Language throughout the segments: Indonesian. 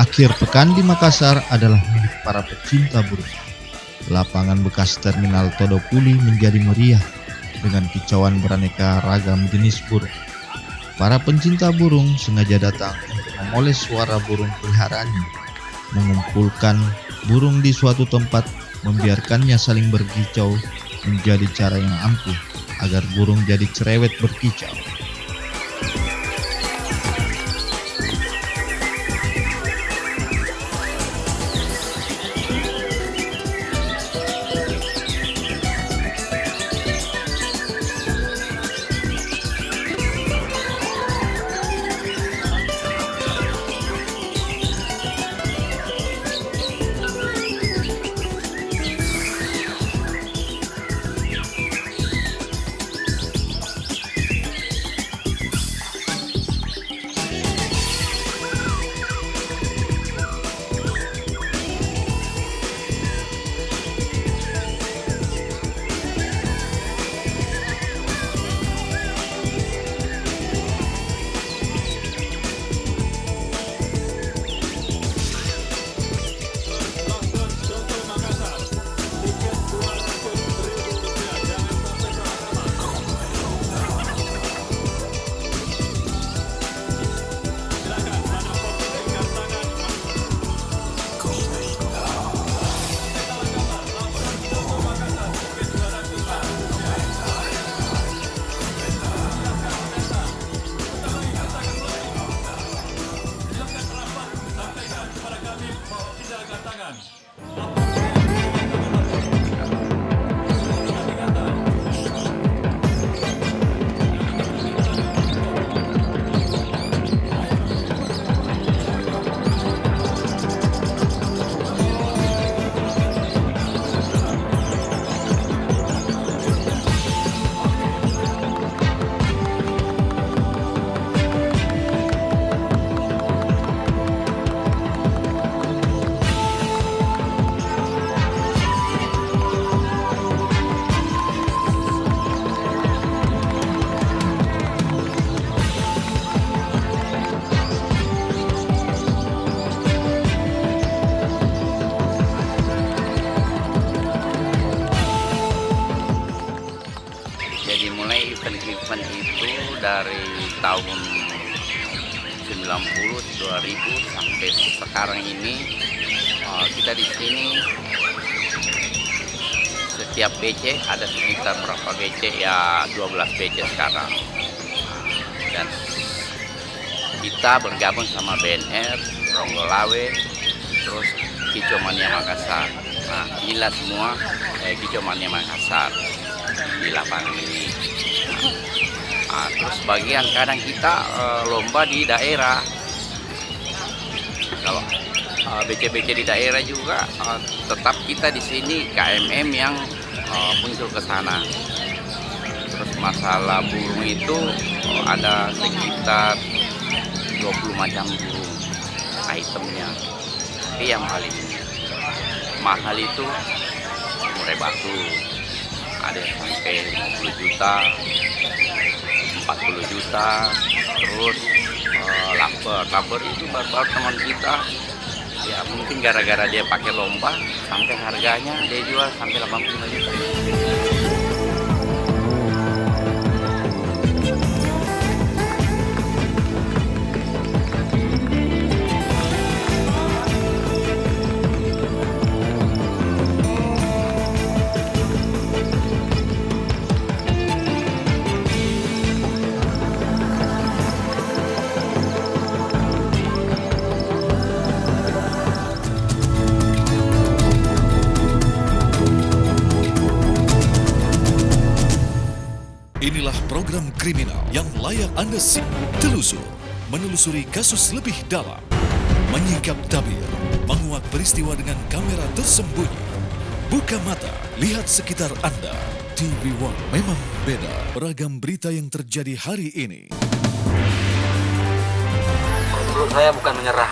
Akhir pekan di Makassar adalah milik para pecinta burung. Lapangan bekas Terminal Todopuli menjadi meriah dengan kicauan beraneka ragam jenis burung. Para pencinta burung sengaja datang untuk memoles suara burung peliharaannya, mengumpulkan burung di suatu tempat, membiarkannya saling berkicau menjadi cara yang ampuh agar burung jadi cerewet berkicau. Jadi mulai event-event itu dari tahun 90, 2000 sampai sekarang ini kita di sini setiap BC ada sekitar berapa BC ya 12 BC sekarang. Dan kita bergabung sama BNR, Ronggolawe, terus Kicau Mania Makassar. Nah, inilah semua Kicau Mania Makassar di lapangan ini. Nah, terus bagian kadang kita lomba di daerah. Kalau BC-BC di daerah juga tetap kita di sini KMM yang muncul ke sana. Terus masalah burung itu ada sekitar 20 macam burung itemnya. Tapi yang paling mahal itu murai batu. Ada yang sampai 50 juta, 40 juta, terus laper itu baru teman kita, ya mungkin gara-gara dia pakai lomba, sampai harganya dia jual sampai 85 juta. Inilah program kriminal yang layak Anda simak, telusur, menelusuri kasus lebih dalam, menyingkap tabir, menguak peristiwa dengan kamera tersembunyi. Buka mata, lihat sekitar Anda. TV One memang beda. Beragam berita yang terjadi hari ini. Menurut saya bukan menyerah.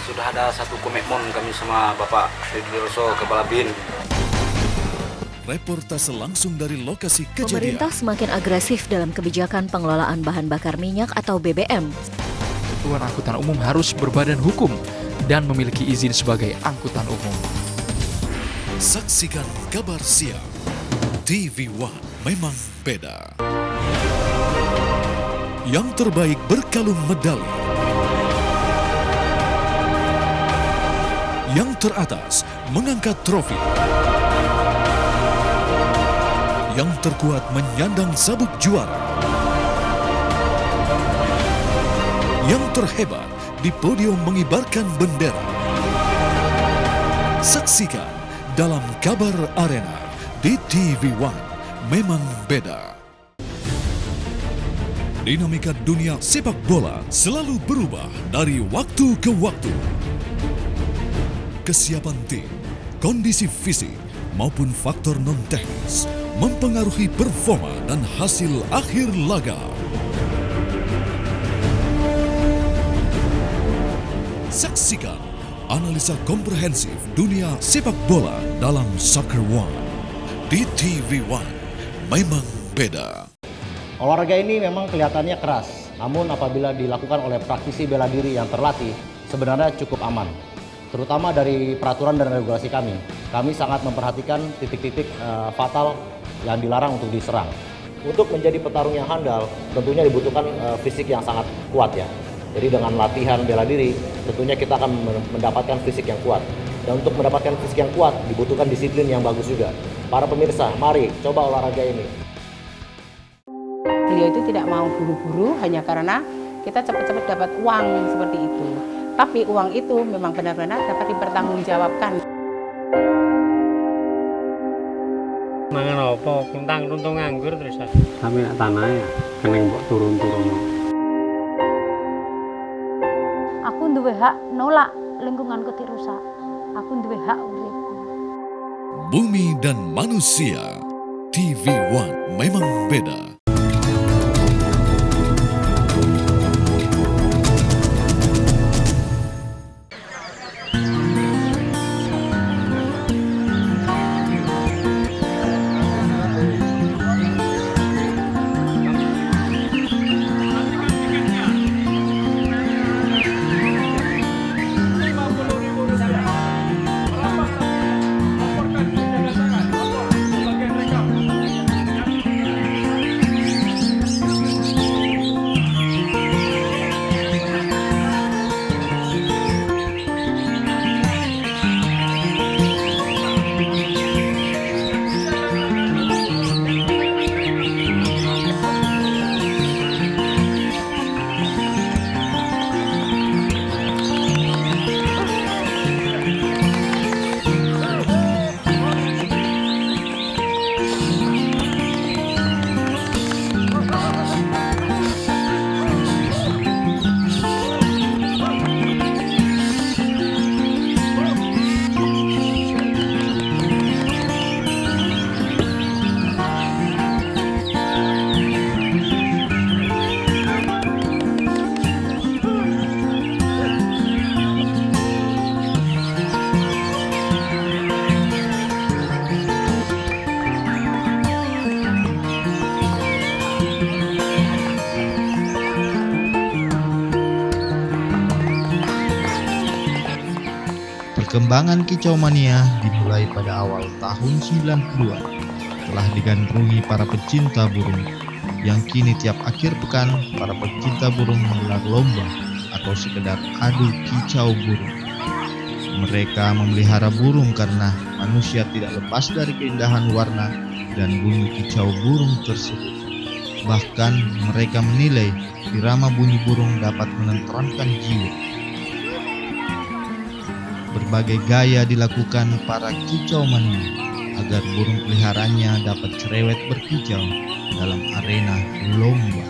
Sudah ada satu komitmen kami sama Bapak Dedioso Kepala BIN. Reportase langsung dari lokasi kejadian. Pemerintah semakin agresif dalam kebijakan pengelolaan bahan bakar minyak atau BBM. Satuan Angkutan Umum harus berbadan hukum dan memiliki izin sebagai angkutan umum. Saksikan kabar siang. TV One memang beda. Yang terbaik berkalung medali. Yang teratas mengangkat trofi. Yang terkuat menyandang sabuk juara. Yang terhebat di podium mengibarkan bendera. Saksikan dalam Kabar Arena di TV One memang beda. Dinamika dunia sepak bola selalu berubah dari waktu ke waktu. Kesiapan tim, kondisi fisik, maupun faktor non-teknis mempengaruhi performa dan hasil akhir laga. Saksikan analisa komprehensif dunia sepak bola dalam Soccer One. Di TV One memang beda. Olahraga ini memang kelihatannya keras, namun apabila dilakukan oleh praktisi bela diri yang terlatih, sebenarnya cukup aman. Terutama dari peraturan dan regulasi kami sangat memperhatikan titik-titik fatal yang dilarang untuk diserang. Untuk menjadi petarung yang handal, tentunya dibutuhkan fisik yang sangat kuat ya. Jadi dengan latihan bela diri, tentunya kita akan mendapatkan fisik yang kuat. Dan untuk mendapatkan fisik yang kuat, dibutuhkan disiplin yang bagus juga. Para pemirsa, mari coba olahraga ini. Beliau itu tidak mau buru-buru hanya karena kita cepat-cepat dapat uang seperti itu. Tapi uang itu memang benar-benar dapat dipertanggungjawabkan. Mangan apa? Kuntang runtung nganggur terus. Sampai tanah ya, keneng mbok turun-turun. Aku duwe hak nolak lingkunganku dirusak. Aku duwe hak urip. Bumi dan manusia. TV One memang beda. Perkembangan kicau mania dimulai pada awal tahun 92, telah digandrungi para pecinta burung, yang kini tiap akhir pekan para pecinta burung menggelar lomba atau sekedar adu kicau burung. Mereka memelihara burung karena manusia tidak lepas dari keindahan warna dan bunyi kicau burung tersebut. Bahkan mereka menilai irama bunyi burung dapat menenteramkan jiwa. Berbagai gaya dilakukan para kicau mania agar burung peliharaannya dapat cerewet berkicau dalam arena lomba.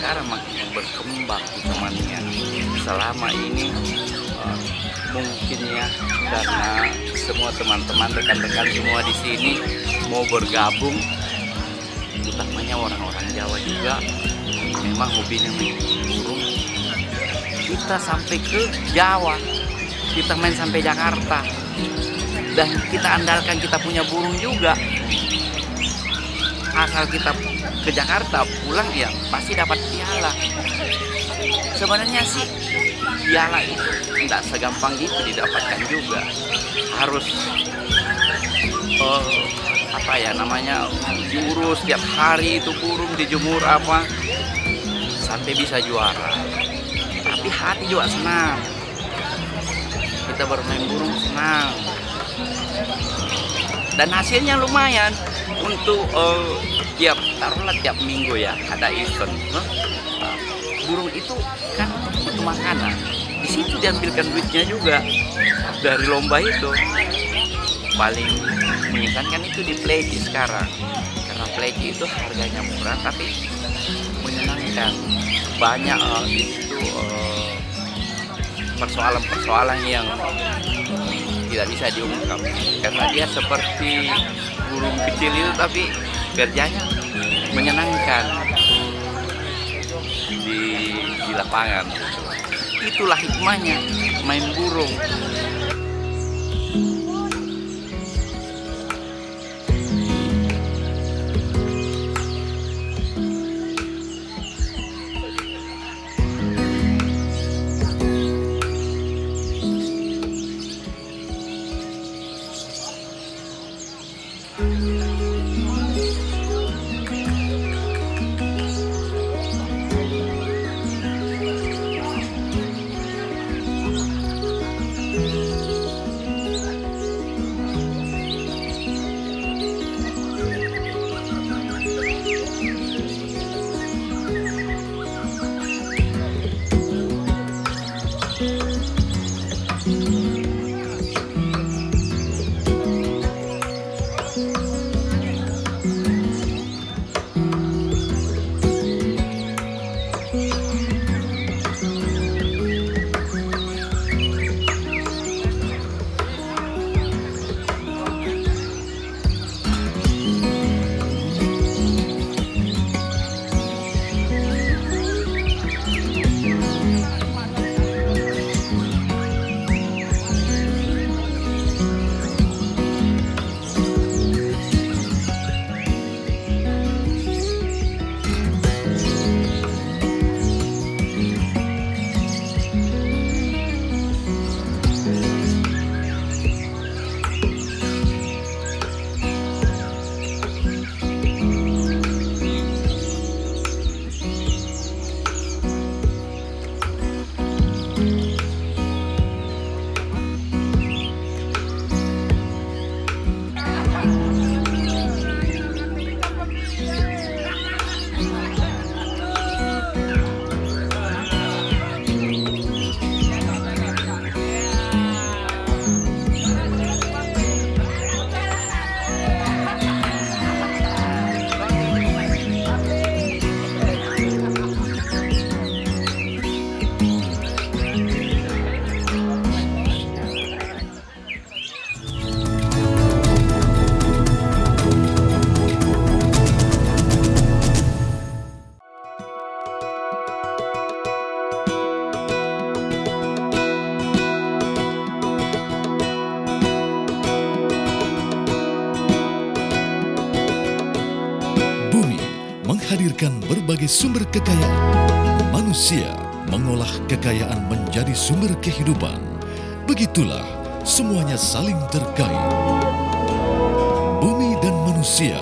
sekarang makin berkembang kicauannya. Selama ini mungkin ya karena semua teman-teman rekan-rekan semua di sini mau bergabung, utamanya orang-orang Jawa juga memang hobinya main burung. Kita sampai ke Jawa, kita main sampai Jakarta, dan kita andalkan kita punya burung juga. Asal kita ke Jakarta pulang ya pasti dapat piala. Sebenarnya sih piala itu tidak segampang itu didapatkan juga. Harus diurus tiap hari itu burung dijemur sampai bisa juara. Tapi hati juga senang. Kita bermain burung senang. Dan hasilnya lumayan untuk tiap minggu ya ada event. Burung itu kan butuh makanan. Di situ diambilkan duitnya juga dari lomba itu. Paling mengesankan itu di pleci sekarang, karena pleci itu harganya murah tapi menyenangkan. Banyak di situ persoalan-persoalan yang tidak bisa diungkap karena dia seperti burung kecil itu tapi kerjanya menyenangkan di lapangan. Itulah hikmahnya main burung. menghadirkan berbagai sumber kekayaan. Manusia mengolah kekayaan menjadi sumber kehidupan. Begitulah semuanya saling terkait. Bumi dan manusia,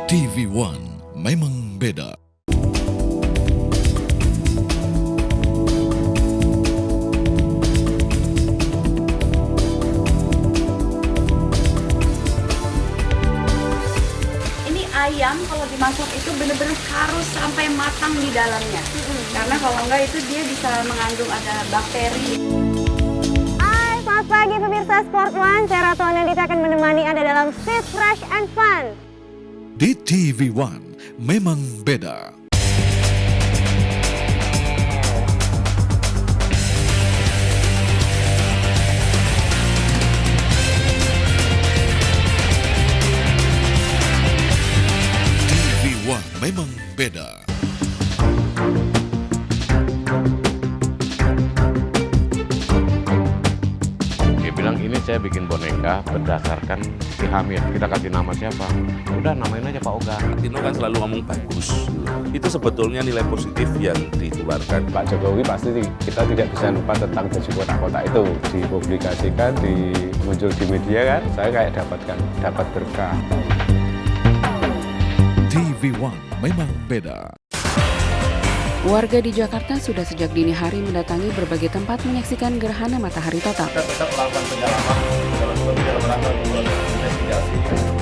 TV One memang beda. Ayam kalau dimasak itu benar-benar harus sampai matang di dalamnya, karena kalau enggak itu dia bisa mengandung ada bakteri. Hai, selamat pagi pemirsa Sport One. Saya Ratu Anandita akan menemani Anda dalam Fit, Fresh and Fun. Di TV One memang beda. saya bikin boneka berdasarkan si hamil. Kita kasih nama siapa? Udah namain aja Pak Oga. Tino kan selalu ngomong bagus. Itu sebetulnya nilai positif yang ditularkan. Pak Jokowi pasti kita tidak bisa lupa tentang baju kotak-kotak itu. Dipublikasikan, muncul di media kan, saya kayak dapat berkah. TV1 memang beda. Warga di Jakarta sudah sejak dini hari mendatangi berbagai tempat menyaksikan gerhana matahari total.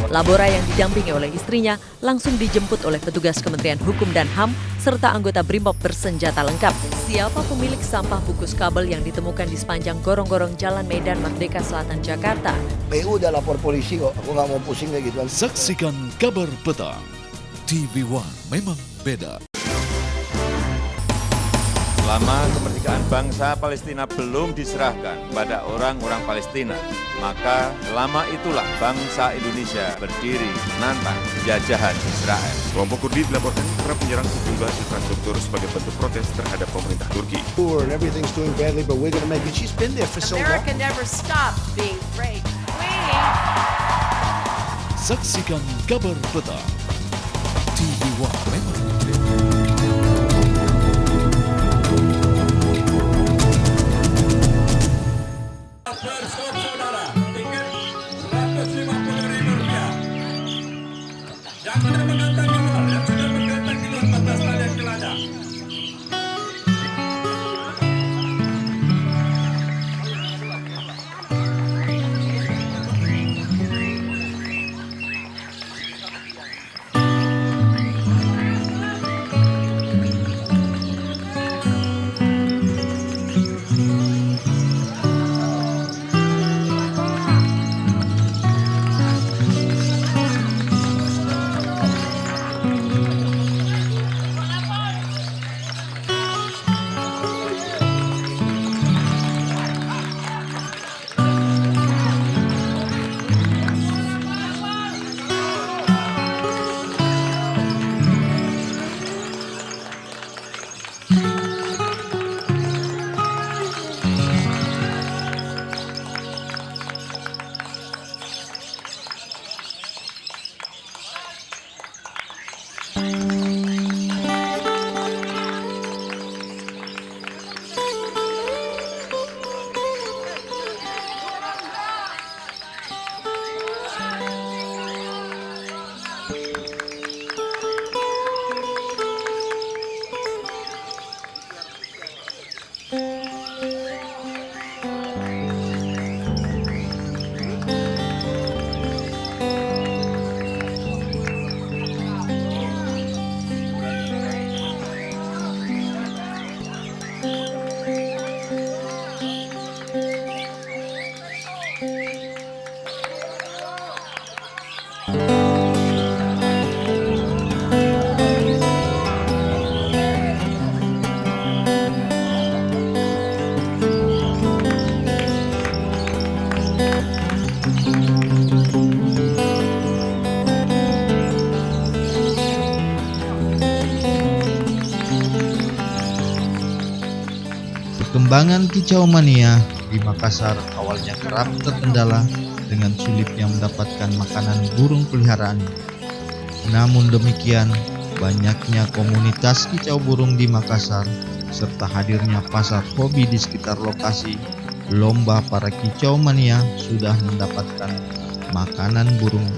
Labora yang didampingi oleh istrinya langsung dijemput oleh petugas Kementerian Hukum dan HAM serta anggota BRIMOB bersenjata lengkap. Siapa pemilik sampah bungkus kabel yang ditemukan di sepanjang gorong-gorong Jalan Medan Merdeka Selatan, Jakarta? PU udah lapor polisi kok, aku nggak mau pusing kayak gitu. Saksikan Kabar Petang. TV1 memang beda. Selama kemerdekaan bangsa Palestina belum diserahkan pada orang-orang Palestina, maka lama itulah bangsa Indonesia berdiri menantang penjajahan Israel. Kelompok Kurdi dilaporkan kerap menyerang sejumlah infrastruktur sebagai bentuk protes terhadap pemerintah Turki. Everything's doing badly, but we're going to make it. She's been there for so long. America never stopped being great. Saksikan Kabar Petang. TV1 memang beda. Perkembangan kicau mania di Makassar awalnya kerap terkendala dengan sulitnya mendapatkan makanan burung peliharaan. Namun demikian, banyaknya komunitas kicau burung di Makassar serta hadirnya pasar hobi di sekitar lokasi lomba para kicau mania sudah mendapatkan makanan burung.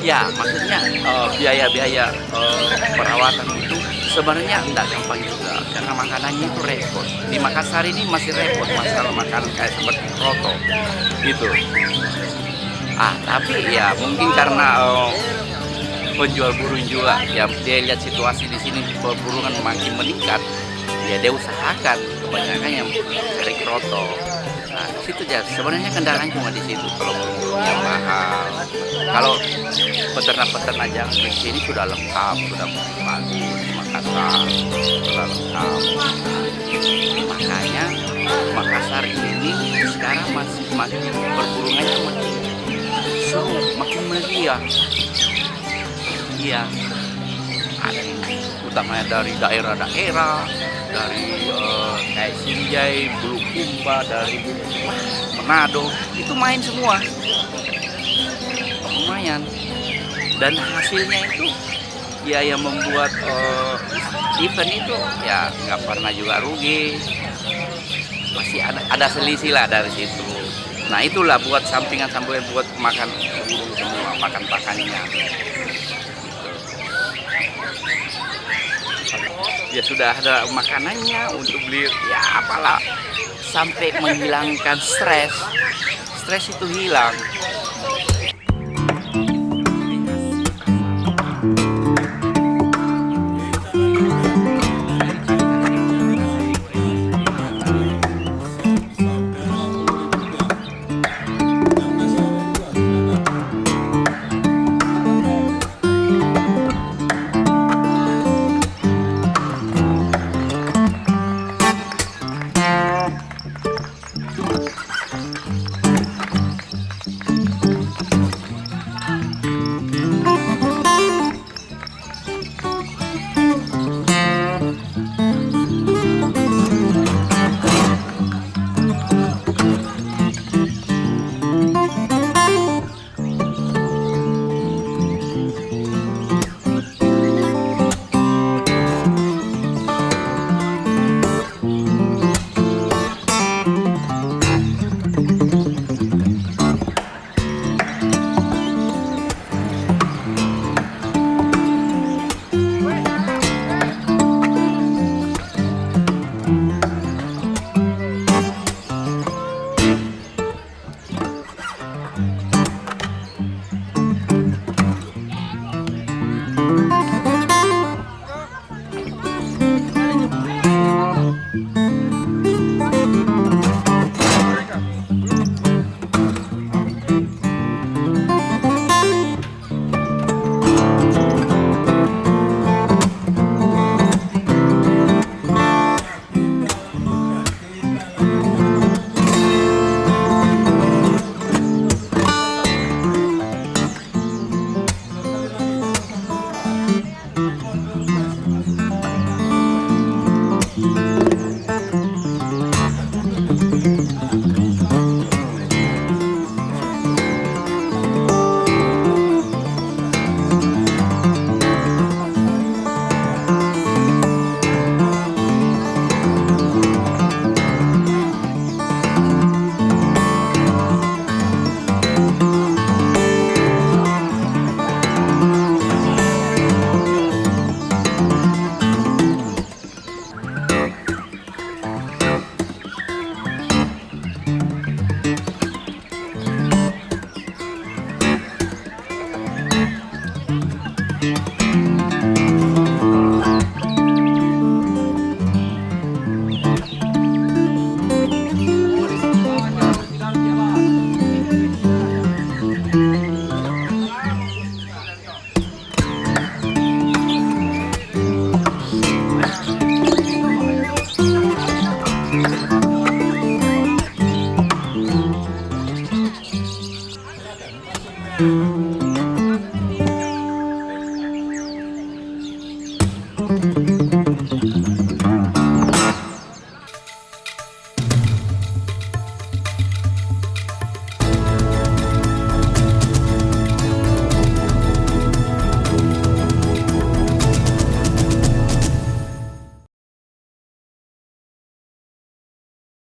Ya, maksudnya biaya-biaya perawatan itu sebenarnya tidak gampang juga karena makanannya itu repot. Di Makassar ini masih repot masalah makanan kayak seperti kroto gitu. Tapi ya mungkin karena penjual burung juga, ya dia lihat situasi di sini perburungan makin meningkat, ya dia usahakan kebanyakan yang cari kroto. Nah, situ aja sebenarnya kendalanya cuma di situ. Kalau burung yang mahal, kalau peternak-peternak yang di sini sudah lengkap, sudah bagus di Makassar, sudah lengkap. Makanya Makassar ini sekarang masih makin perburungannya makin seru, makin meriah. Iya, utamanya dari daerah-daerah, dari kayak Sinjai, Bulukumba, dari Manado, itu main semua, lumayan. Dan hasilnya itu, ya yang membuat event itu, ya nggak pernah juga rugi, masih ada selisih lah dari situ. Nah itulah buat sampingan-sampingan buat makan burung semua, makan pakannya. Ya sudah ada makanannya untuk beli, ya apalah, sampai menghilangkan stres itu hilang.